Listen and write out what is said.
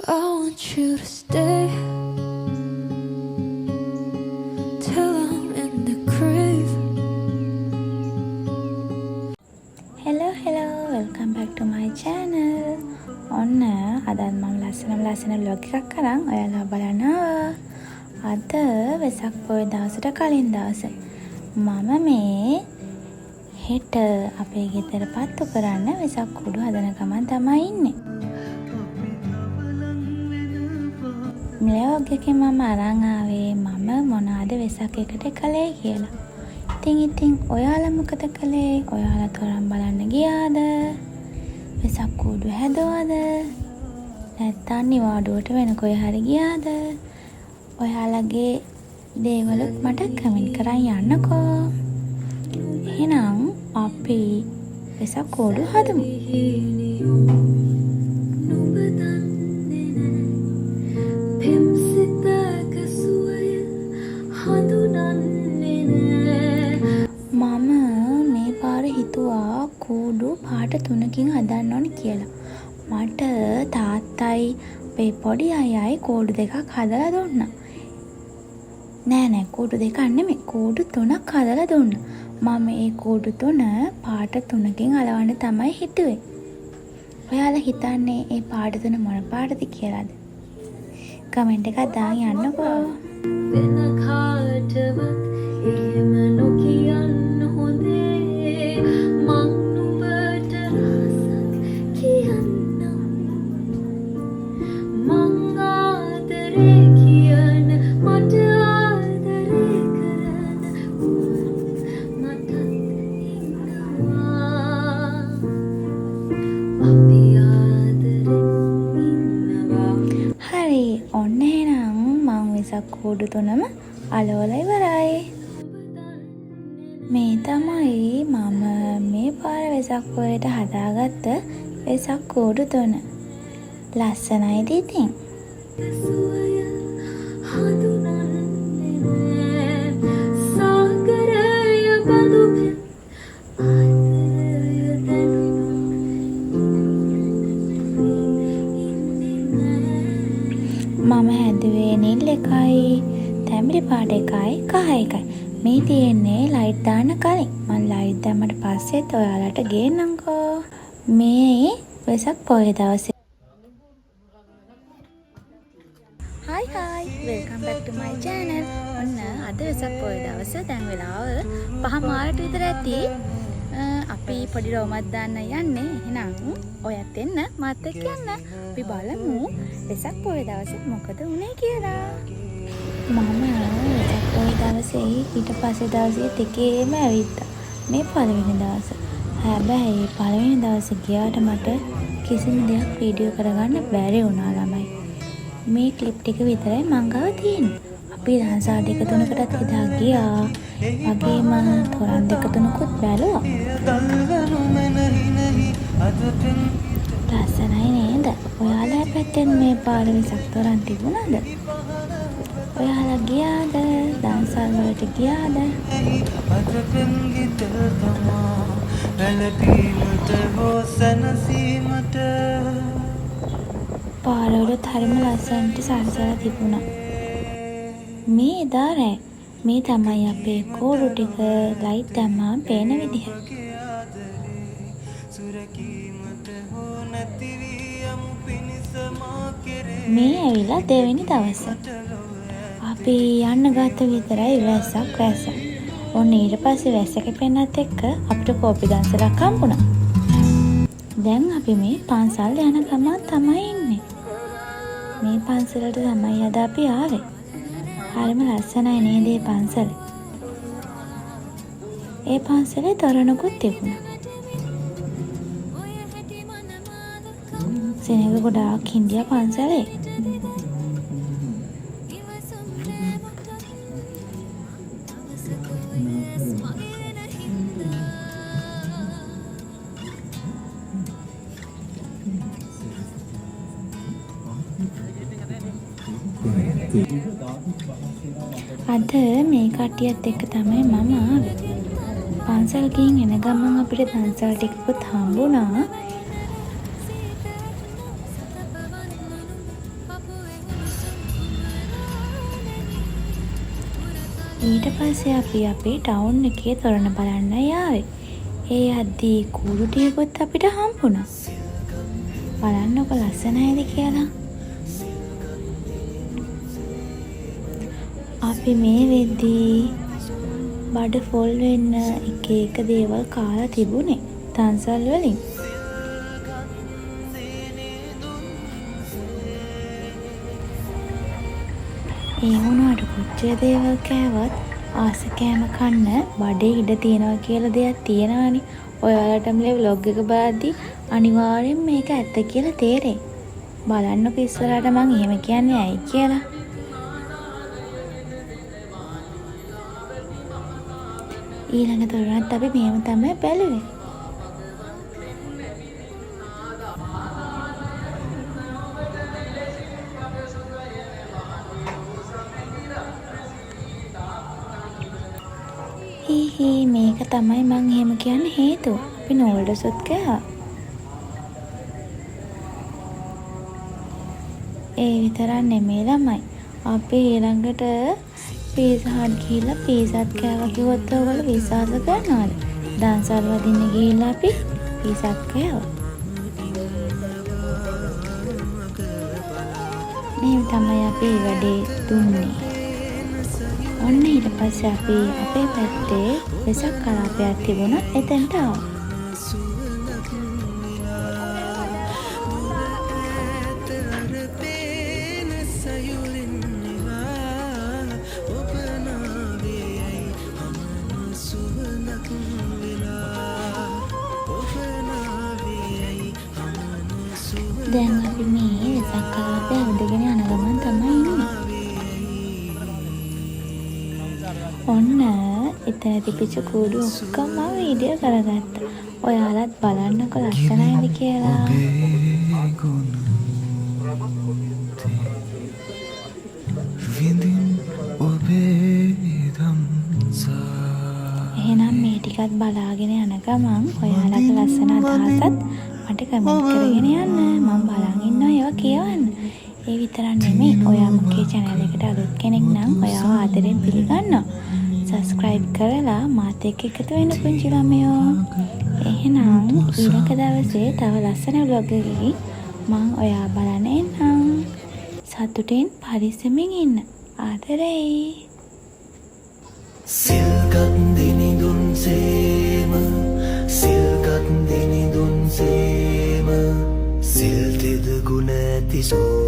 I want you to stay till I'm in the grave. hello welcome back to my channel. ඔන්න අද මම ලස්සන vlog එකක් අරන් ඔයාලා බලන්න ආවා. අද වෙසක් පොය දවසට කලින් දවසේ මම මේ හෙට අපේ ගෙදර පත්තු කරන්න වෙසක් කුඩු හදන ගමන් තමයි ඉන්නේ. මේ vlog එකේ මම අරන් ආවේ මම මොනවාද වෙසක් එකට කළේ කියලා. ඉතින් ඔයාලා මොකද කළේ? ඔයාලා තරම් බලන්න ගියාද? වෙසක් කුඩු හැදුවද? නැත්නම් නිවාඩුවට වෙන කොයි හරි ගියාද? ඔයාලගේ දේවල් මට කමෙන්ට් කරන් යන්නකෝ. එහෙනම් අපි වෙසක් කුඩු හදමු. කූඩු පාට 3කින් හදන්න ඕන කියලා. මට තාත්තයි අපේ පොඩි අයයි කූඩු දෙකක් හදලා දුන්නා. නෑ කූඩු දෙකක් නෙමෙයි කූඩු 3ක් හදලා දුන්නා. මම ඒ කූඩු 3 පාට 3කින් අලවන්න තමයි හිතුවේ. ඔයාලා හිතන්නේ ඒ පාට 3 මොන පාටද කියලාද? කමෙන්ට් එකක් දාන්න යන්නකෝ. වෙන කාටවත් එහෙම නොකියන්න හොඳේ මං කූඩු 3ම අලවලා ඉවරයි. මේ තමයි මම මේ පාර වෙසක් පොයට හදාගත්ත වෙසක් කූඩු 3. ලස්සනයිද ඉතින්? මම හැදුවේ නිල් එකයි, තැඹිලි පාට එකයි, කහ එකයි. මේ තියෙන්නේ ලයිට් දාන්න කලින්. මම ලයිට් දැම්මට පස්සෙත් ඔයාලට ගේන්නම්කෝ. මේ වෙසක් පොය දවසේ. Hi welcome back to my channel. ඔන්න අද වෙසක් පොය දවසේ දැන් වෙලාව 5:00 විතර ඇති. අපි පොඩි රෝමක් දාන්න යන්නේ. එහෙනම් ඔයත් එන්න මාත් එක්ක යන්න. අපි බලමු වෙසක් පොය දවසේ මොකද වුනේ කියලා. මම වෙසක් පොය දවසේ ඊට පස්සේ දවසේ දෙකේම ඇවිත්තා. මේ පළවෙනි දවස. හැබැයි පළවෙනි දවසේ ගියාට මට කිසිම දෙයක් වීඩියෝ කරගන්න බැරි වුණා ළමයි. මේ ක්ලිප් ටික විතරයි මං ගාව තියෙන්නේ. අපි දහසා 2-3කටත් එදා ගියා. වගේම තොරන් 2-3කුත් බැලුවා. ලස්සනයි නේද? ඔයාලා පැත්තෙන් මේ පාර වෙසක් තොරන් තිබුණාද? ඔයාලා ගියාද? දන්සල් වලට ගියාද? පාරවලත් හරිම ලස්සනට සරසලා තිබුණා. මේ දාරේ මේ තමයි අපේ කෝඩු ටික ලයිට් දැම්මම පේන විදිහ. මේ ඇවිල්ලා දෙවෙනි දවස. අපි යන්න ගත්ත විතරයි වැස්සක්. ඔන්න ඊට පස්සේ වැස්සක පෙන්නත් එක්ක අපිට කෝපි දන්සලක් හම්බුණා. දැන් අපි මේ පන්සල් යන ගමන් තමයි ඉන්නේ. මේ පන්සලට තමයි අද අපි ආවේ. හරිම ලස්සනයි නේද මේ පන්සල? ඒ පන්සලේ තොරණකුත් තිබුණා. සෙනඟ ගොඩාක් හින්දියා පන්සලේ. අද මේ කට්ටියත් එක්ක තමයි මම ආවේ. පන්සල් ගිහින් එන ගමන් අපිට දන්සල් ටිකකුත් හම්බුණා. ඊට පස්සේ අපි අපේ ටවුන් එකේ තොරණ බලන්න යාවේ. ඒ යද්දී කූඩු ටිකකුත් අපිට හම්බුණා. බලන්නකො ලස්සනයිද කියලා. අපි මේ වෙද්දී බඩ ෆොල් වෙන්න එක එක දේවල් කාලා තිබුණේ තන්සල් වලින්. ඒ වුණාට කොච්චර දේවල් කෑවත් ආස කෑම කන්න බඩේ ඉඩ තියනවා කියලා දෙයක් තියෙනවානේ. ඔයාලටම ව්ලොග් එක බලද්දී අනිවාර්යෙන් මේක ඇත්ත කියලා තේරෙයි. බලන්නකො ඉස්සරහට මං එහෙම කියන්නේ ඇයි කියලා. ඊළඟ තොරණත් අපි මෙහෙම තමයි බැලුවේ. මේක තමයි මං එහෙම කියන්න හේතුව. අපි නෝල්ඩසුත් කෑවා. ඒ විතරක් නෙමෙයි ළමයි. අපි ඊළඟට පීසා හට් ගිහිල්ලා පීසාත් කෑවා කිව්වොත් ඔයගොල්ලෝ විශ්වාස කරනවද? දන්සල් වදින්න ගිහිල්ලා අපි පීසාත් කෑවා. මේ තමයි අපි වැඩේ දුන්නේ. ඔන්න ඊට පස්සේ අපි අපේ පැත්තේ වෙසක් කලාපයක් තිබුණා එතනට ආවා. දැන් අපි මේ වෙසක් කලාපය අවදගෙන යන ගමන් තමයි ඉන්නේ. ඔන්න එතන තිබිච්ච කූඩු ඔක්කොම වීඩියෝ කරගත්තා. ඔයාලත් බලන්නකො ලස්සනයිද කියලා. එහෙනම් මේ ටිකත් බලාගෙන යන ගමන් ඔයාලට ලස්සන අදහසත් මට කමෙන්ට් කරගෙන යන්න. මම බලන් ඉන්නවා ඒවා කියවන්න. ඒ විතරක් නෙමෙයි ඔයා මගේ channel එකට අලුත් කෙනෙක් නම් ඔයාව ආදරෙන් පිළිගන්නවා. subscribe කරලා මාත් එක්ක එකතු වෙන්න පුංචි ළමයෝ. එහෙනම් ඊළඟ දවසේ තව ලස්සන vlog එකකින් මම ඔයා බලන්න එන්නම්. සතුටින් පරිස්සමින් ඉන්න. ආදරෙයි. සිල්ගත් දිනිදුන් සේම සිල්ගත් දිනිදුන් සේම සිල් තෙද ගුණ ඇති සෝ